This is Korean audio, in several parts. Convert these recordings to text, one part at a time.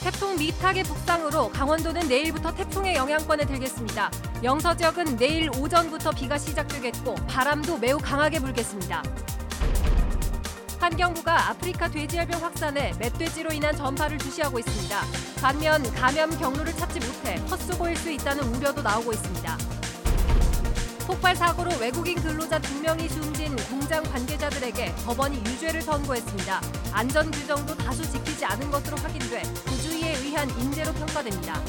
태풍 미탁의 북상으로 강원도는 내일부터 태풍의 영향권에 들겠습니다. 영서 지역은 내일 오전부터 비가 시작되겠고 바람도 매우 강하게 불겠습니다. 환경부가 아프리카 돼지열병 확산에 멧돼지로 인한 전파를 주시하고 있습니다. 반면 감염 경로를 찾지 못해 헛수고일 수 있다는 우려도 나오고 있습니다. 폭발 사고로 외국인 근로자 2명이 숨진 공장 관계자들에게 법원이 유죄를 선고했습니다. 안전 규정도 다수 지키지 않은 것으로 확인돼 부주의에 의한 인재로 평가됩니다.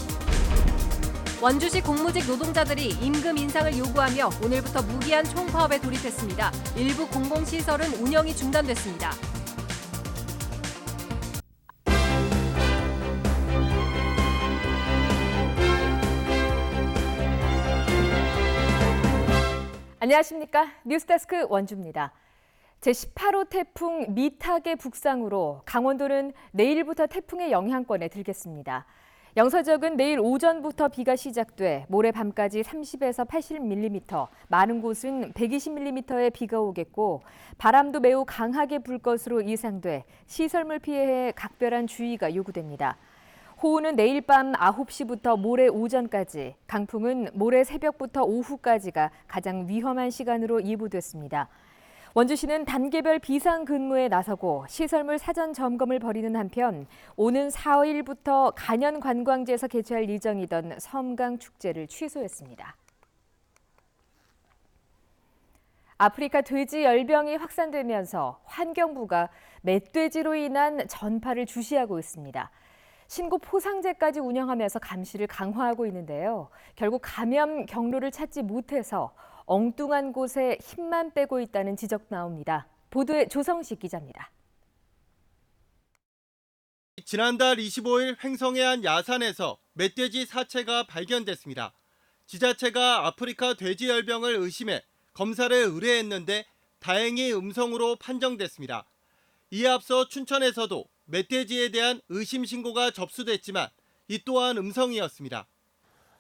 원주시 공무직 노동자들이 임금 인상을 요구하며 오늘부터 무기한 총파업에 돌입했습니다. 일부 공공시설은 운영이 중단됐습니다. 안녕하십니까. 뉴스데스크 원주입니다. 제18호 태풍 미탁의 북상으로 강원도는 내일부터 태풍의 영향권에 들겠습니다. 영서 지역은 내일 오전부터 비가 시작돼 모레 밤까지 30에서 80mm, 많은 곳은 120mm의 비가 오겠고 바람도 매우 강하게 불 것으로 예상돼 시설물 피해에 각별한 주의가 요구됩니다. 호우는 내일 밤 9시부터 모레 오전까지, 강풍은 모레 새벽부터 오후까지가 가장 위험한 시간으로 예보됐습니다. 원주시는 단계별 비상근무에 나서고 시설물 사전 점검을 벌이는 한편 오는 4일부터 간현관광지에서 개최할 예정이던 섬강축제를 취소했습니다. 아프리카 돼지 열병이 확산되면서 환경부가 멧돼지로 인한 전파를 주시하고 있습니다. 신고 포상제까지 운영하면서 감시를 강화하고 있는데요. 결국 감염 경로를 찾지 못해서 엉뚱한 곳에 힘만 빼고 있다는 지적 나옵니다. 보도에 조성식 기자입니다. 지난달 25일 횡성의 한 야산에서 멧돼지 사체가 발견됐습니다. 지자체가 아프리카 돼지열병을 의심해 검사를 의뢰했는데 다행히 음성으로 판정됐습니다. 이에 앞서 춘천에서도 멧돼지에 대한 의심 신고가 접수됐지만 이 또한 음성이었습니다.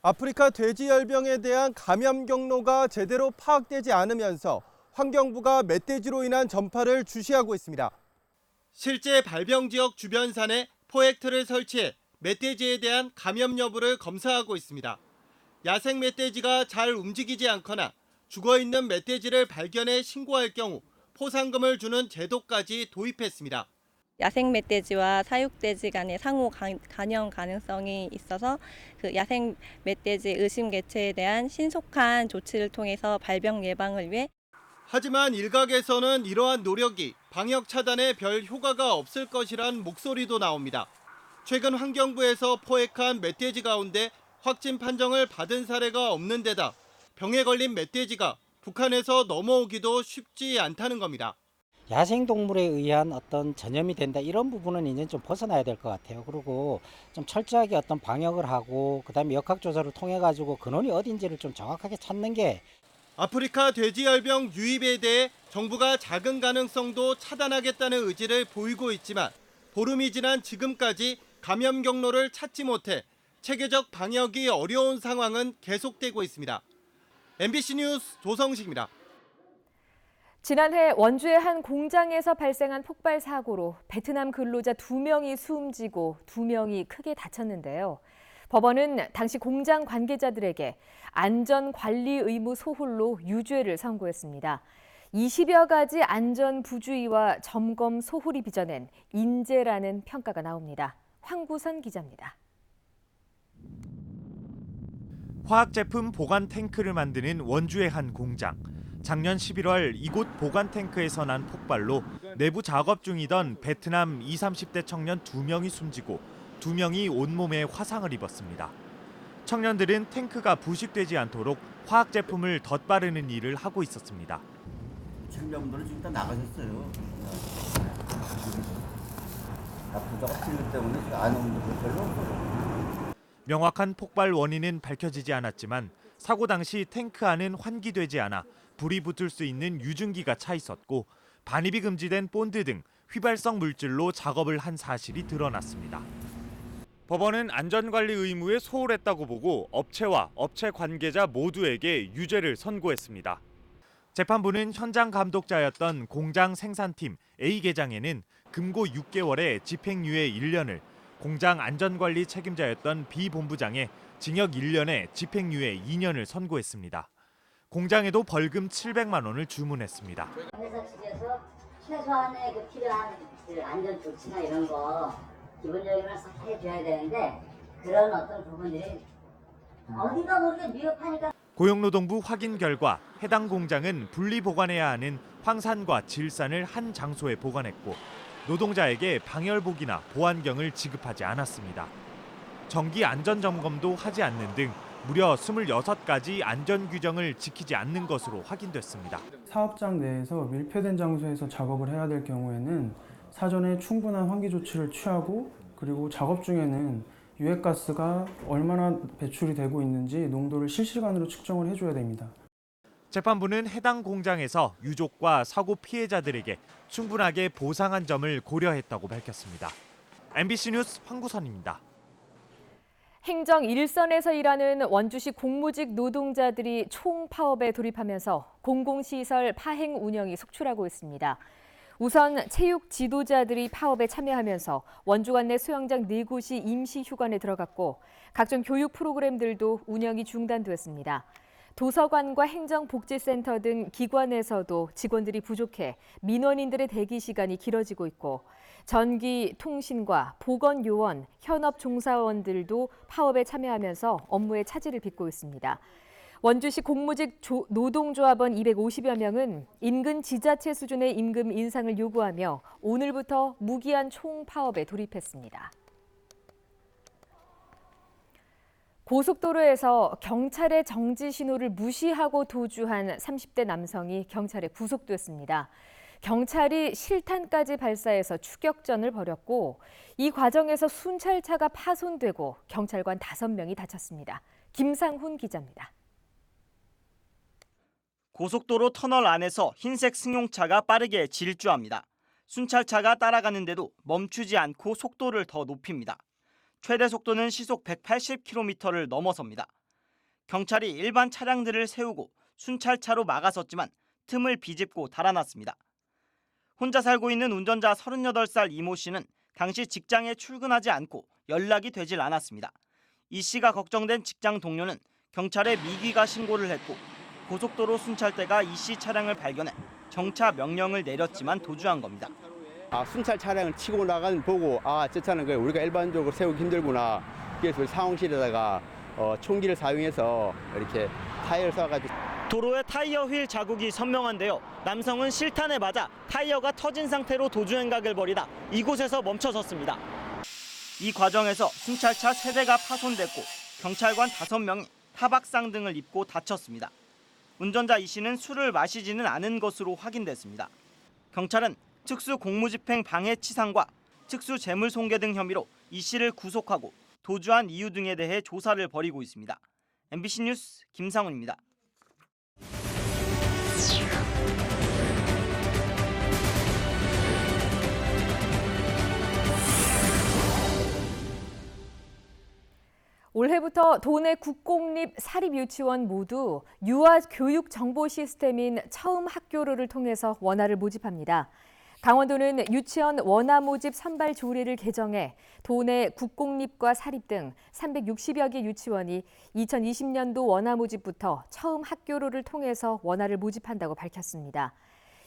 아프리카 돼지열병에 대한 감염 경로가 제대로 파악되지 않으면서 환경부가 멧돼지로 인한 전파를 주시하고 있습니다. 실제 발병 지역 주변 산에 포획틀을 설치해 멧돼지에 대한 감염 여부를 검사하고 있습니다. 야생 멧돼지가 잘 움직이지 않거나 죽어있는 멧돼지를 발견해 신고할 경우 포상금을 주는 제도까지 도입했습니다. 야생 멧돼지와 사육 돼지 간의 상호 간염 가능성이 있어서 그 야생 멧돼지 의심 개체에 대한 신속한 조치를 통해서 발병 예방을 위해 하지만 일각에서는 이러한 노력이 방역 차단에 별 효과가 없을 것이란 목소리도 나옵니다. 최근 환경부에서 포획한 멧돼지 가운데 확진 판정을 받은 사례가 없는 데다 병에 걸린 멧돼지가 북한에서 넘어오기도 쉽지 않다는 겁니다. 야생동물에 의한 어떤 전염이 된다 이런 부분은 이제 좀 벗어나야 될 것 같아요. 그리고 좀 철저하게 어떤 방역을 하고 그다음에 역학조사를 통해 가지고 근원이 어딘지를 좀 정확하게 찾는 게 아프리카 돼지열병 유입에 대해 정부가 작은 가능성도 차단하겠다는 의지를 보이고 있지만 보름이 지난 지금까지 감염 경로를 찾지 못해 체계적 방역이 어려운 상황은 계속되고 있습니다. MBC 뉴스 조성식입니다. 지난해 원주의 한 공장에서 발생한 폭발 사고로 베트남 근로자 2명이 숨지고 2명이 크게 다쳤는데요. 법원은 당시 공장 관계자들에게 안전관리 의무 소홀로 유죄를 선고했습니다. 20여 가지 안전 부주의와 점검 소홀이 빚어낸 인재라는 평가가 나옵니다. 황구선 기자입니다. 화학제품 보관 탱크를 만드는 원주의 한 공장. 작년 11월 이곳 보관 탱크에서 난 폭발로 내부 작업 중이던 베트남 20, 30대 청년 2명이 숨지고 2명이 온몸에 화상을 입었습니다. 청년들은 탱크가 부식되지 않도록 화학제품을 덧바르는 일을 하고 있었습니다. 책임자분들은 지금 다 나가셨어요. 부자가 틀리기 때문에 안 오는 분들 별로 없어요. 명확한 폭발 원인은 밝혀지지 않았지만 사고 당시 탱크 안은 환기되지 않아 불이 붙을 수 있는 유증기가 차 있었고 반입이 금지된 본드 등 휘발성 물질로 작업을 한 사실이 드러났습니다. 법원은 안전관리 의무에 소홀했다고 보고 업체와 업체 관계자 모두에게 유죄를 선고했습니다. 재판부는 현장 감독자였던 공장 생산팀 A 계장에는 금고 6개월에 집행유예 1년을, 공장 안전관리 책임자였던 비본부장에 징역 1년에 집행유예 2년을 선고했습니다. 공장에도 벌금 700만 원을 주문했습니다. 회사 측에서 최소한의 그 필요한 그 안전 조치나 이런 거 기본적인 걸 싹 해줘야 되는데 그런 어떤 부분들이 어딘가 모르게 미흡하니까. 고용노동부 확인 결과 해당 공장은 분리 보관해야 하는 황산과 질산을 한 장소에 보관했고 노동자에게 방열복이나 보안경을 지급하지 않았습니다. 정기 안전 점검도 하지 않는 등 무려 26가지 안전 규정을 지키지 않는 것으로 확인됐습니다. 사업장 내에서 밀폐된 장소에서 작업을 해야 될 경우에는 사전에 충분한 환기 조치를 취하고 그리고 작업 중에는 유해가스가 얼마나 배출이 되고 있는지 농도를 실시간으로 측정을 해줘야 됩니다. 재판부는 해당 공장에서 유족과 사고 피해자들에게 충분하게 보상한 점을 고려했다고 밝혔습니다. MBC 뉴스 황구선입니다. 행정 일선에서 일하는 원주시 공무직 노동자들이 총파업에 돌입하면서 공공시설 파행 운영이 속출하고 있습니다. 우선 체육 지도자들이 파업에 참여하면서 원주관 내 수영장 4곳이 임시 휴관에 들어갔고 각종 교육 프로그램들도 운영이 중단됐습니다. 도서관과 행정복지센터 등 기관에서도 직원들이 부족해 민원인들의 대기 시간이 길어지고 있고 전기, 통신과 보건요원, 현업 종사원들도 파업에 참여하면서 업무에 차질을 빚고 있습니다. 원주시 공무직 노동조합원 250여 명은 인근 지자체 수준의 임금 인상을 요구하며 오늘부터 무기한 총파업에 돌입했습니다. 고속도로에서 경찰의 정지 신호를 무시하고 도주한 30대 남성이 경찰에 구속됐습니다. 경찰이 실탄까지 발사해서 추격전을 벌였고 이 과정에서 순찰차가 파손되고 경찰관 5명이 다쳤습니다. 김상훈 기자입니다. 고속도로 터널 안에서 흰색 승용차가 빠르게 질주합니다. 순찰차가 따라가는데도 멈추지 않고 속도를 더 높입니다. 최대 속도는 시속 180km를 넘어섭니다. 경찰이 일반 차량들을 세우고 순찰차로 막아섰지만 틈을 비집고 달아났습니다. 혼자 살고 있는 운전자 38살 이모 씨는 당시 직장에 출근하지 않고 연락이 되질 않았습니다. 이 씨가 걱정된 직장 동료는 경찰에 미귀가 신고를 했고 고속도로 순찰대가 이 씨 차량을 발견해 정차 명령을 내렸지만 도주한 겁니다. 순찰 차량을 치고 나가는 보고 저 차는 우리가 일반적으로 세우기 힘들구나. 그래서 상황실에다가 총기를 사용해서 이렇게 타이어를 쏴가지고. 도로에 타이어 휠 자국이 선명한데요. 남성은 실탄에 맞아 타이어가 터진 상태로 도주 행각을 벌이다 이곳에서 멈춰섰습니다. 이 과정에서 순찰차 3대가 파손됐고 경찰관 5명이 타박상 등을 입고 다쳤습니다. 운전자 이 씨는 술을 마시지는 않은 것으로 확인됐습니다. 경찰은 특수 공무집행 방해치상과 특수 재물손괴 등 혐의로 이 씨를 구속하고 도주한 이유 등에 대해 조사를 벌이고 있습니다. MBC 뉴스 김상훈입니다. 올해부터 도내 국공립 사립유치원 모두 유아 교육 정보 시스템인 처음 학교로를 통해서 원아를 모집합니다. 강원도는 유치원 원아 모집 선발 조례를 개정해 도내 국공립과 사립 등 360여 개 유치원이 2020년도 원아 모집부터 처음 학교로를 통해서 원아를 모집한다고 밝혔습니다.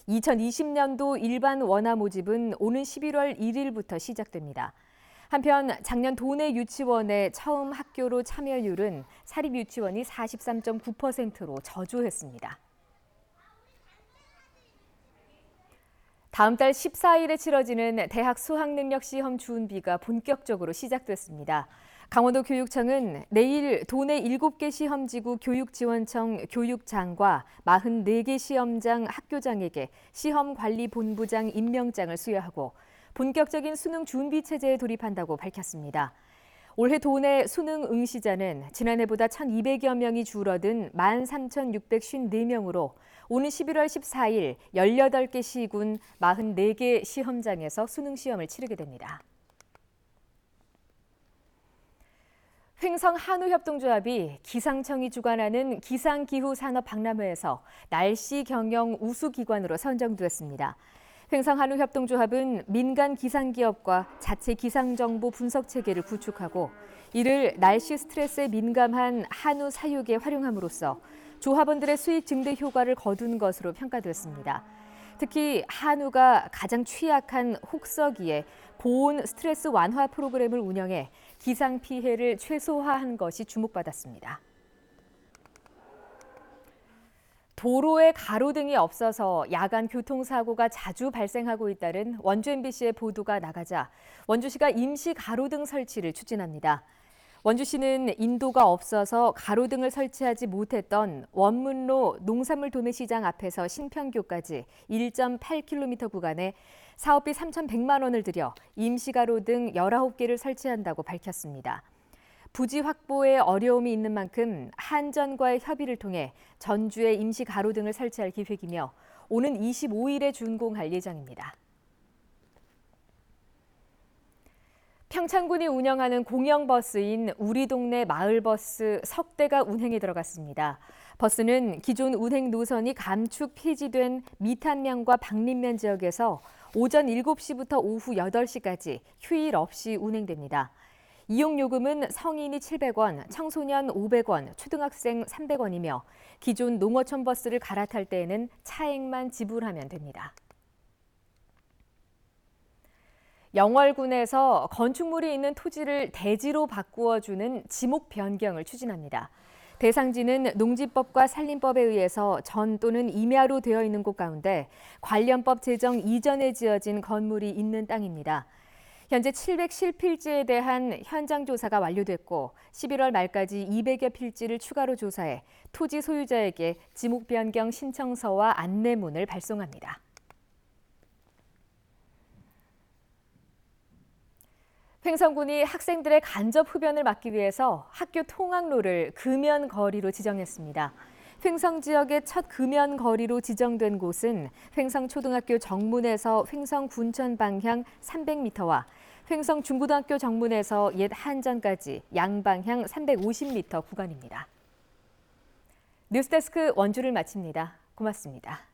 2020년도 일반 원아 모집은 오는 11월 1일부터 시작됩니다. 한편 작년 도내 유치원의 처음 학교로 참여율은 사립 유치원이 43.9%로 저조했습니다. 다음 달 14일에 치러지는 대학 수학능력시험 준비가 본격적으로 시작됐습니다. 강원도 교육청은 내일 도내 7개 시험지구 교육지원청 교육장과 44개 시험장 학교장에게 시험관리본부장 임명장을 수여하고 본격적인 수능 준비 체제에 돌입한다고 밝혔습니다. 올해 도내 수능 응시자는 지난해보다 1,200여 명이 줄어든 13,654명으로 오는 11월 14일 18개 시군 44개 시험장에서 수능 시험을 치르게 됩니다. 횡성한우협동조합이 기상청이 주관하는 기상기후산업박람회에서 날씨 경영 우수기관으로 선정됐습니다. 횡성한우협동조합은 민간 기상기업과 자체 기상정보 분석 체계를 구축하고 이를 날씨 스트레스에 민감한 한우 사육에 활용함으로써 조합원들의 수익 증대 효과를 거둔 것으로 평가됐습니다. 특히 한우가 가장 취약한 혹서기에 보온 스트레스 완화 프로그램을 운영해 기상 피해를 최소화한 것이 주목받았습니다. 도로에 가로등이 없어서 야간 교통사고가 자주 발생하고 있다는 원주 MBC의 보도가 나가자 원주시가 임시 가로등 설치를 추진합니다. 원주시는 인도가 없어서 가로등을 설치하지 못했던 원문로 농산물 도매시장 앞에서 신평교까지 1.8km 구간에 사업비 3,100만 원을 들여 임시 가로등 19개를 설치한다고 밝혔습니다. 부지 확보에 어려움이 있는 만큼 한전과의 협의를 통해 전주에 임시 가로등을 설치할 계획이며 오는 25일에 준공할 예정입니다. 평창군이 운영하는 공영버스인 우리 동네 마을버스 석 대가 운행에 들어갔습니다. 버스는 기존 운행 노선이 감축 폐지된 미탄면과 박림면 지역에서 오전 7시부터 오후 8시까지 휴일 없이 운행됩니다. 이용요금은 성인이 700원, 청소년 500원, 초등학생 300원이며 기존 농어촌 버스를 갈아탈 때에는 차액만 지불하면 됩니다. 영월군에서 건축물이 있는 토지를 대지로 바꾸어주는 지목 변경을 추진합니다. 대상지는 농지법과 산림법에 의해서 전 또는 임야로 되어 있는 곳 가운데 관련법 제정 이전에 지어진 건물이 있는 땅입니다. 현재 710필지에 대한 현장 조사가 완료됐고 11월 말까지 200여 필지를 추가로 조사해 토지 소유자에게 지목 변경 신청서와 안내문을 발송합니다. 횡성군이 학생들의 간접 흡연을 막기 위해서 학교 통학로를 금연거리로 지정했습니다. 횡성 지역의 첫 금연거리로 지정된 곳은 횡성초등학교 정문에서 횡성군천 방향 300m와 횡성중고등학교 정문에서 옛 한전까지 양방향 350m 구간입니다. 뉴스데스크 원주를 마칩니다. 고맙습니다.